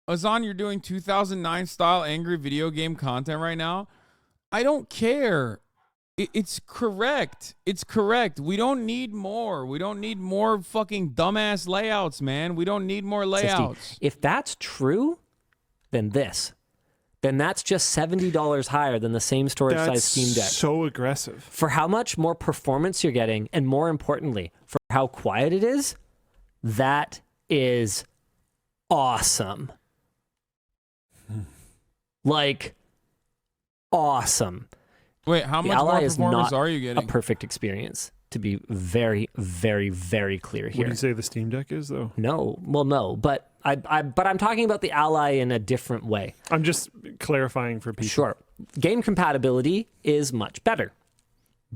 Hasan, you're doing 2009 style angry video game content right now. I don't care. It's correct. It's correct. We don't need more. We don't need more fucking dumbass layouts, man. We don't need more layouts. If that's true, then that's just $70 higher than the same storage size Steam Deck. That's so aggressive. For how much more performance you're getting, and more importantly, for how quiet it is, that is awesome. Like, awesome. Wait, how much more performance are you getting? A perfect experience, to be very, very, very clear here. What do you say the Steam Deck is, though? No, well, no, but I'm talking about the Ally in a different way. I'm just clarifying for people. Sure. Game compatibility is much better,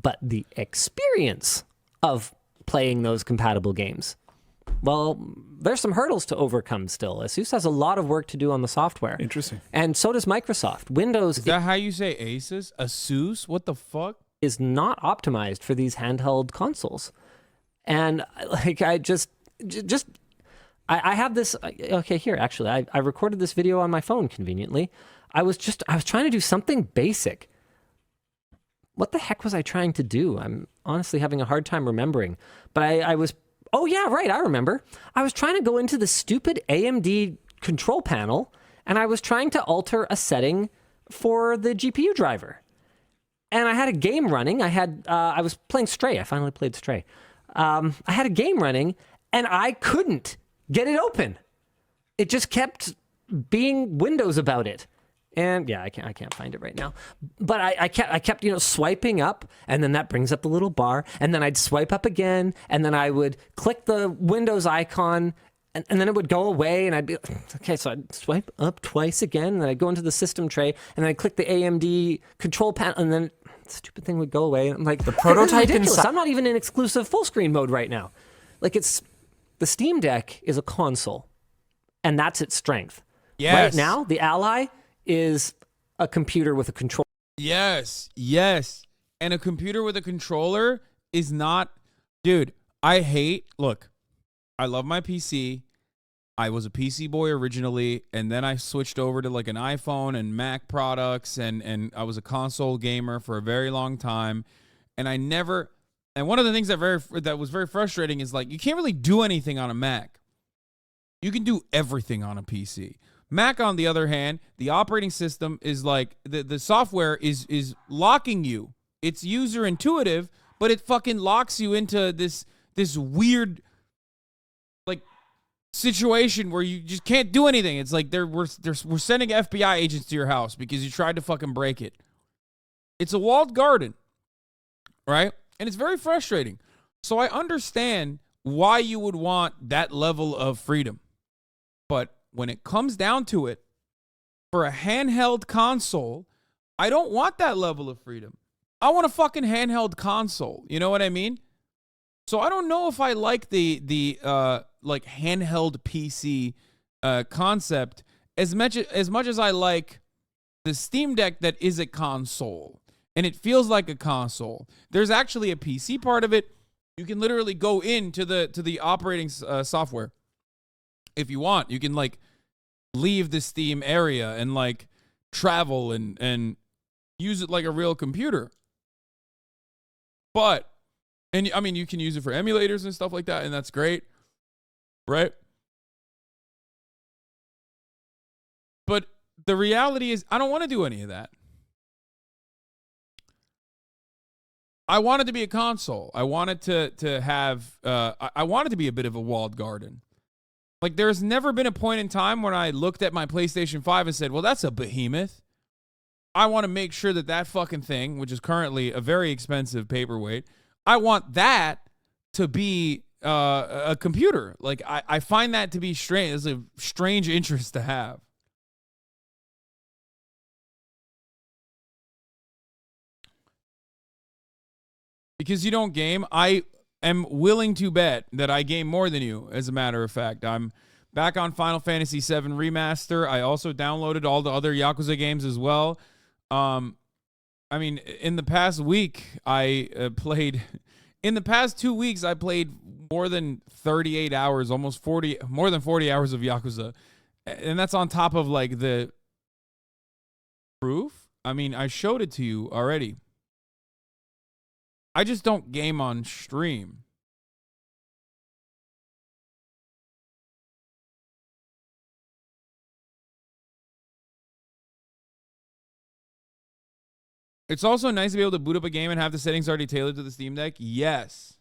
but the experience of playing those compatible games, well, there's some hurdles to overcome still. Asus has a lot of work to do on the software. Interesting. And so does Microsoft. Windows... Is that how you say Asus? Asus? What the fuck? ...is not optimized for these handheld consoles. And like, I have this... Okay, here, actually. I recorded this video on my phone, conveniently. I was trying to do something basic. What the heck was I trying to do? I'm honestly having a hard time remembering. But I was... Oh, yeah, right, I remember. I was trying to go into the stupid AMD control panel, and I was trying to alter a setting for the GPU driver. And I had a game running. I was playing Stray. I finally played Stray. I had a game running, and I couldn't get it open. It just kept being Windows about it. And yeah, I can't find it right now. But I kept swiping up, and then that brings up the little bar, and then I'd swipe up again, and then I would click the Windows icon, and then it would go away, and I'd be okay. So I'd swipe up twice again, and then I'd go into the system tray, and then I'd click the AMD control panel, and then the stupid thing would go away. And I'm like, the prototype inside. I'm not even in exclusive full screen mode right now. Like, the Steam Deck is a console, and that's its strength. Yes. Right now, the Ally is a computer with a controller. Yes. And a computer with a controller is not... Dude, look, I love my PC. I was a PC boy originally, and then I switched over to like an iPhone and Mac products, and I was a console gamer for a very long time. And one of the things that was very frustrating is, like, you can't really do anything on a Mac. You can do everything on a PC. Mac, on the other hand, the operating system is like, the software is locking you. It's user intuitive, but it fucking locks you into this weird, like, situation where you just can't do anything. It's like we're sending FBI agents to your house because you tried to fucking break it. It's a walled garden, right? And it's very frustrating. So I understand why you would want that level of freedom. But when it comes down to it, for a handheld console, I don't want that level of freedom. I want a fucking handheld console. You know what I mean? So I don't know if I like the like handheld PC concept as much as I like the Steam Deck that is a console, and it feels like a console. There's actually a PC part of it. You can literally go into the operating software. If you want, you can like leave the Steam area and like travel and use it like a real computer. But, and I mean, you can use it for emulators and stuff like that, and that's great, right? But the reality is, I don't want to do any of that. I want it to be a console. I want it to have, I want it to be a bit of a walled garden. Like, there's never been a point in time when I looked at my PlayStation 5 and said, well, that's a behemoth. I want to make sure that fucking thing, which is currently a very expensive paperweight, I want that to be a computer. Like, I find that to be strange. It's a strange interest to have. Because you don't game, I am willing to bet that I game more than you, as a matter of fact. I'm back on Final Fantasy VII Remaster. I also downloaded all the other Yakuza games as well. I mean, in the past week, in the past 2 weeks, I played more than 38 hours, more than 40 hours of Yakuza. And that's on top of like the proof. I mean, I showed it to you already. I just don't game on stream. It's also nice to be able to boot up a game and have the settings already tailored to the Steam Deck. Yes.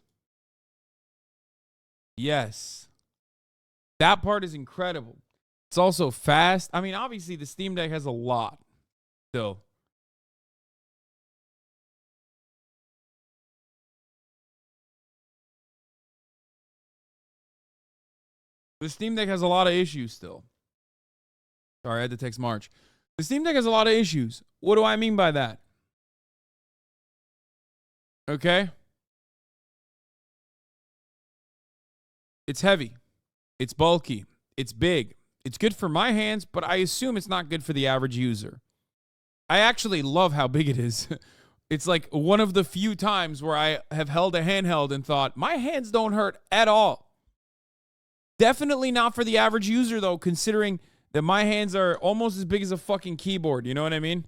Yes. That part is incredible. It's also fast. I mean, obviously, the Steam Deck has a lot still. The Steam Deck has a lot of issues still. Sorry, I had to text March. The Steam Deck has a lot of issues. What do I mean by that? Okay? It's heavy. It's bulky. It's big. It's good for my hands, but I assume it's not good for the average user. I actually love how big it is. It's like one of the few times where I have held a handheld and thought, my hands don't hurt at all. Definitely not for the average user, though, considering that my hands are almost as big as a fucking keyboard. You know what I mean?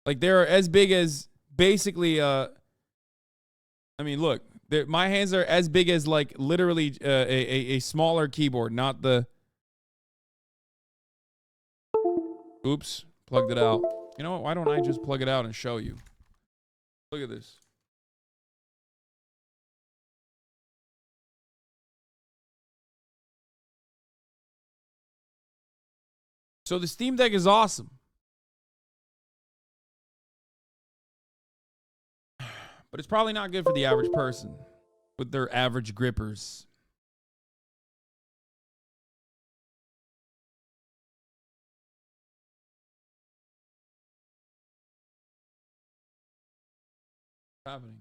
Like, they're as big as basically, I mean, look, my hands are as big as, like, literally a smaller keyboard, not the... Oops, plugged it out. You know what? Why don't I just plug it out and show you? Look at this. So the Steam Deck is awesome. But it's probably not good for the average person with their average grippers. What's happening?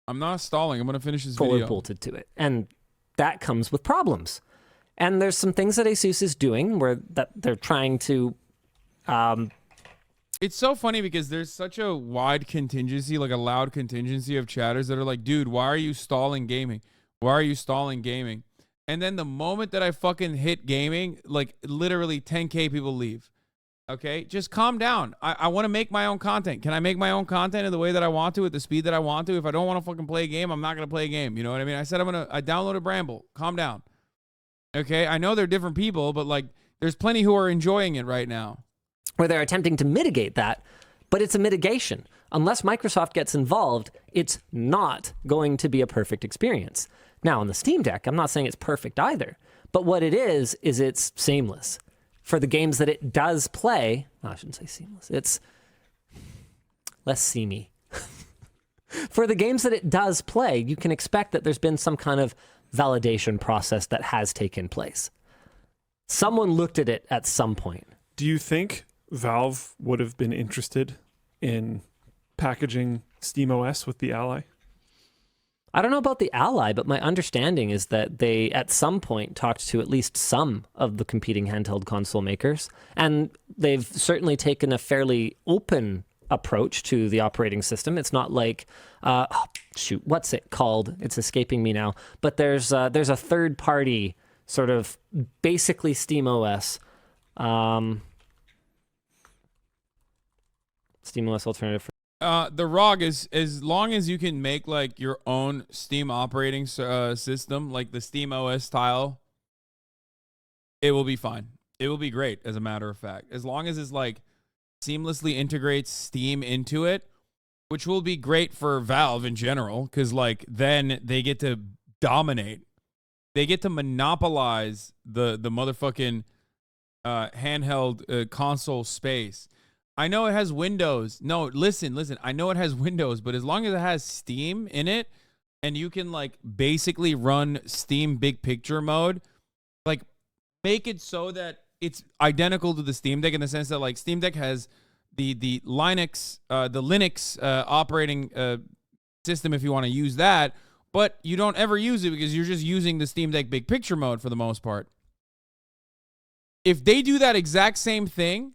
I'm not stalling. I'm going to finish this video. Bolted to it. And that comes with problems. And there's some things that Asus is doing where that they're trying to... It's so funny because there's such a wide contingency, like a loud contingency of chatters that are like, dude, why are you stalling gaming? Why are you stalling gaming? And then the moment that I fucking hit gaming, like literally 10K people leave. Okay, just calm down. I want to make my own content. Can I make my own content in the way that I want to, at the speed that I want to? If I don't want to fucking play a game, I'm not going to play a game. You know what I mean? I said I downloaded Bramble. Calm down. Okay, I know they're different people, but like there's plenty who are enjoying it right now. Where they're attempting to mitigate that, but it's a mitigation. Unless Microsoft gets involved, it's not going to be a perfect experience. Now, on the Steam Deck, I'm not saying it's perfect either, but what it is it's seamless. For the games that it does play, I shouldn't say seamless, it's less seamy. For the games that it does play, you can expect that there's been some kind of validation process that has taken place. Someone looked at it at some point. Do you think Valve would have been interested in packaging SteamOS with the Ally? I don't know about the Ally, but my understanding is that they, at some point, talked to at least some of the competing handheld console makers, and they've certainly taken a fairly open approach to the operating system. It's not like, what's it called? It's escaping me now. But there's a third-party sort of basically SteamOS, SteamOS alternative. The ROG is, as long as you can make like your own Steam operating system, like the Steam OS style, it will be fine. It will be great, as a matter of fact. As long as it's like seamlessly integrates Steam into it, which will be great for Valve in general, because like then they get to dominate. They get to monopolize the motherfucking handheld console space. I know it has Windows. No, listen. I know it has Windows, but as long as it has Steam in it and you can like basically run Steam big picture mode, like make it so that it's identical to the Steam Deck in the sense that like Steam Deck has the Linux operating system if you want to use that, but you don't ever use it because you're just using the Steam Deck big picture mode for the most part. If they do that exact same thing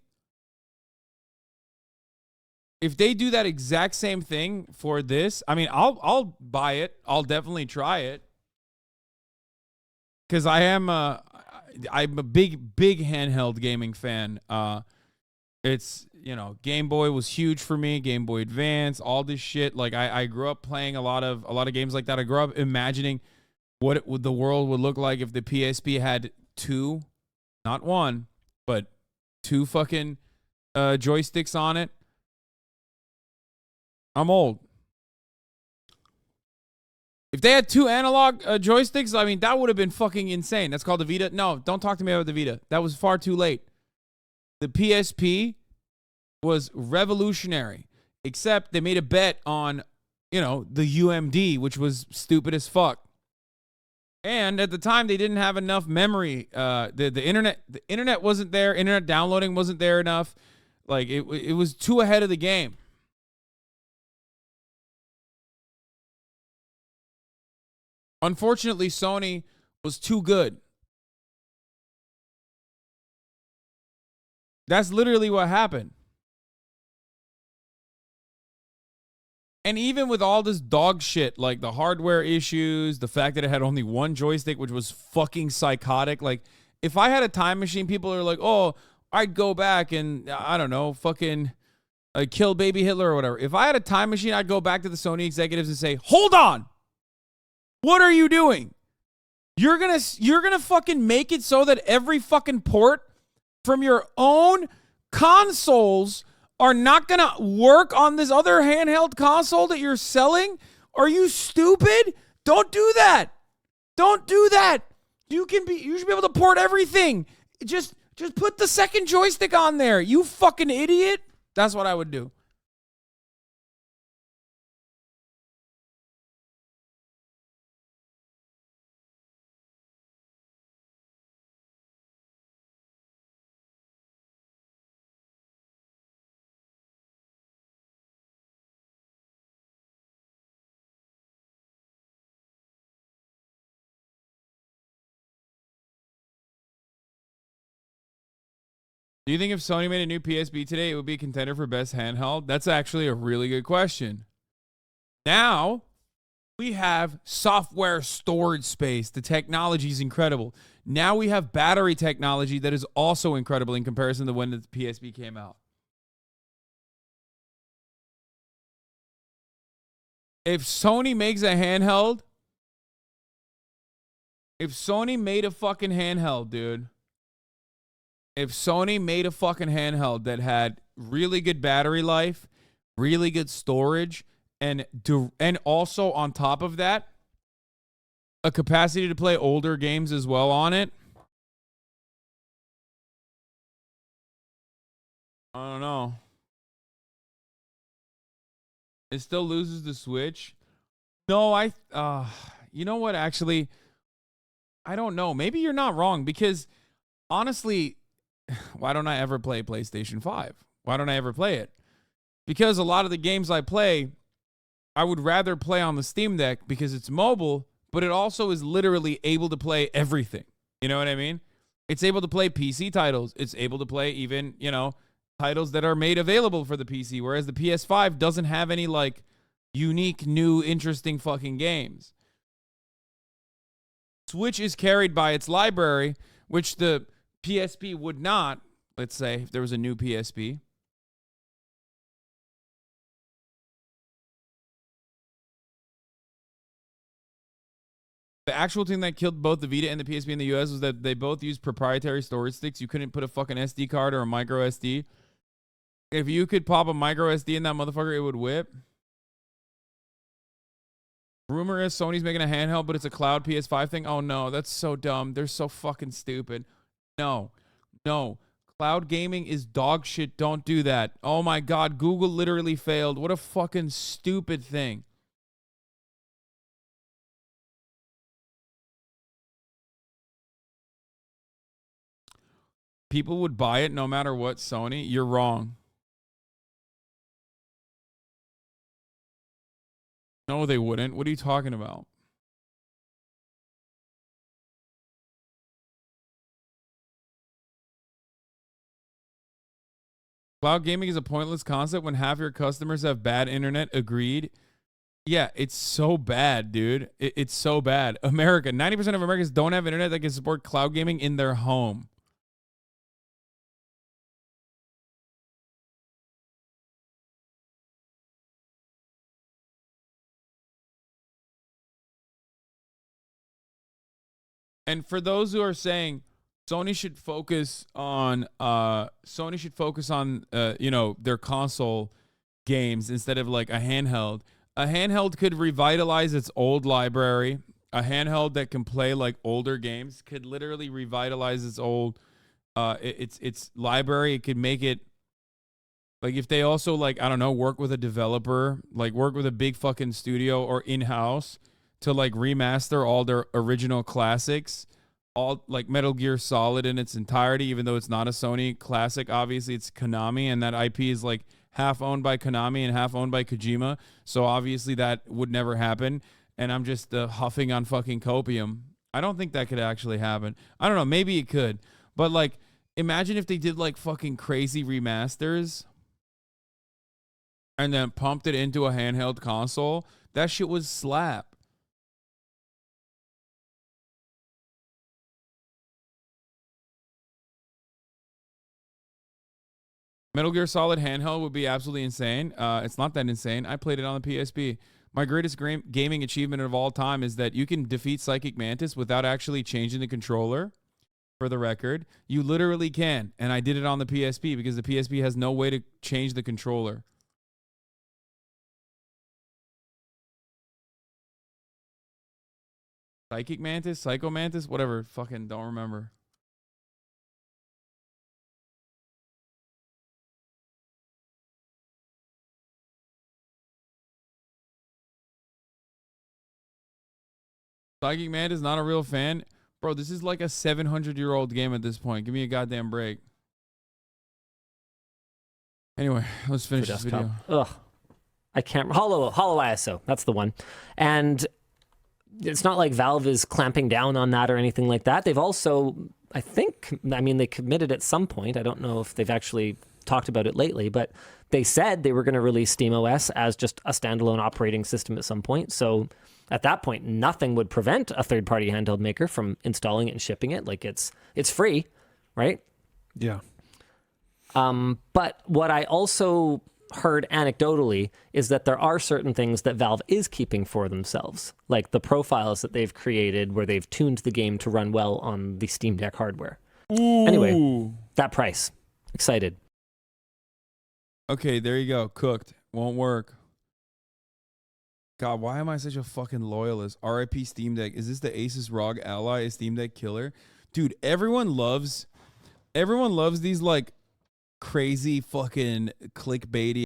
if they do that exact same thing for this, I mean, I'll buy it. I'll definitely try it. Because I'm a big handheld gaming fan. It's, you know, Game Boy was huge for me, Game Boy Advance, all this shit. Like I grew up playing a lot of games like that. I grew up imagining what the world would look like if the PSP had two, not one, but two fucking joysticks on it. I'm old. If they had two analog joysticks, I mean, that would have been fucking insane. That's called the Vita. No, don't talk to me about the Vita. That was far too late. The PSP was revolutionary, except they made a bet on, you know, the UMD, which was stupid as fuck. And at the time, they didn't have enough memory. The internet wasn't there. Internet downloading wasn't there enough. Like it was too ahead of the game. Unfortunately, Sony was too good. That's literally what happened. And even with all this dog shit, like the hardware issues, the fact that it had only one joystick, which was fucking psychotic. Like, if I had a time machine, people are like, oh, I'd go back and, I don't know, fucking kill baby Hitler or whatever. If I had a time machine, I'd go back to the Sony executives and say, hold on. What are you doing? You're gonna fucking make it so that every fucking port from your own consoles are not gonna work on this other handheld console that you're selling? Are you stupid? Don't do that. Don't do that. You should be able to port everything. Just put the second joystick on there. You fucking idiot. That's what I would do. Do you think if Sony made a new PSP today, it would be a contender for best handheld? That's actually a really good question. Now, we have software storage space. The technology is incredible. Now we have battery technology that is also incredible in comparison to when the PSP came out. If Sony makes a handheld, if Sony made a fucking handheld, dude, if Sony made a fucking handheld that had really good battery life, really good storage, and also on top of that, a capacity to play older games as well on it, I don't know. It still loses the Switch. No, you know what? Actually, I don't know. Maybe you're not wrong because honestly, why don't I ever play PlayStation 5? Why don't I ever play it? Because a lot of the games I play, I would rather play on the Steam Deck because it's mobile, but it also is literally able to play everything. You know what I mean? It's able to play PC titles. It's able to play even, you know, titles that are made available for the PC, whereas the PS5 doesn't have any, like, unique, new, interesting fucking games. Switch is carried by its library, which the PSP would not. Let's say if there was a new PSP. The actual thing that killed both the Vita and the PSP in the US was that they both used proprietary storage sticks. You couldn't put a fucking SD card or a micro SD. If you could pop a micro SD in that motherfucker, it would whip. Rumor is Sony's making a handheld, but it's a cloud PS5 thing. Oh no, that's so dumb. They're so fucking stupid. No. Cloud gaming is dog shit. Don't do that. Oh my God, Google literally failed. What a fucking stupid thing. People would buy it no matter what, Sony. You're wrong. No, they wouldn't. What are you talking about? Cloud gaming is a pointless concept when half your customers have bad internet. Agreed. Yeah, it's so bad, dude. It's so bad. America, 90% of Americans don't have internet that can support cloud gaming in their home. And for those who are saying Sony should focus on you know, their console games instead of like a handheld. A handheld could revitalize its old library. A handheld that can play like older games could literally revitalize its old its library. It could make it like if they also like, I don't know, work with a developer, like work with a big fucking studio or in-house to like remaster all their original classics, all like Metal Gear Solid in its entirety, even though it's not a Sony classic. Obviously it's Konami, and that IP is like half owned by Konami and half owned by Kojima. So obviously that would never happen. And I'm just huffing on fucking copium. I don't think that could actually happen. I don't know. Maybe it could. But like, imagine if they did like fucking crazy remasters and then pumped it into a handheld console. That shit was slap. Metal Gear Solid handheld would be absolutely insane. It's not that insane. I played it on the PSP. My greatest gaming achievement of all time is that you can defeat Psychic Mantis without actually changing the controller. For the record, you literally can. And I did it on the PSP because the PSP has no way to change the controller. Psychic Mantis? Psycho Mantis? Whatever. Fucking don't remember. Psychic Mantis, not a real fan. Bro, this is like a 700-year-old game at this point. Give me a goddamn break. Anyway, let's finish this video. Ugh. I can't. Hollow ISO. That's the one. And it's not like Valve is clamping down on that or anything like that. They've also, they committed at some point. I don't know if they've actually talked about it lately, but they said they were going to release SteamOS as just a standalone operating system at some point. So at that point, nothing would prevent a third-party handheld maker from installing it and shipping it. Like it's free, right? Yeah. But what I also heard anecdotally is that there are certain things that Valve is keeping for themselves, like the profiles that they've created where they've tuned the game to run well on the Steam Deck hardware. Ooh. Anyway, that price. Excited. Okay, there you go. Cooked. Won't work. God, why am I such a fucking loyalist? RIP Steam Deck. Is this the Asus ROG Ally, a Steam Deck killer? Dude, everyone loves these like crazy fucking clickbaity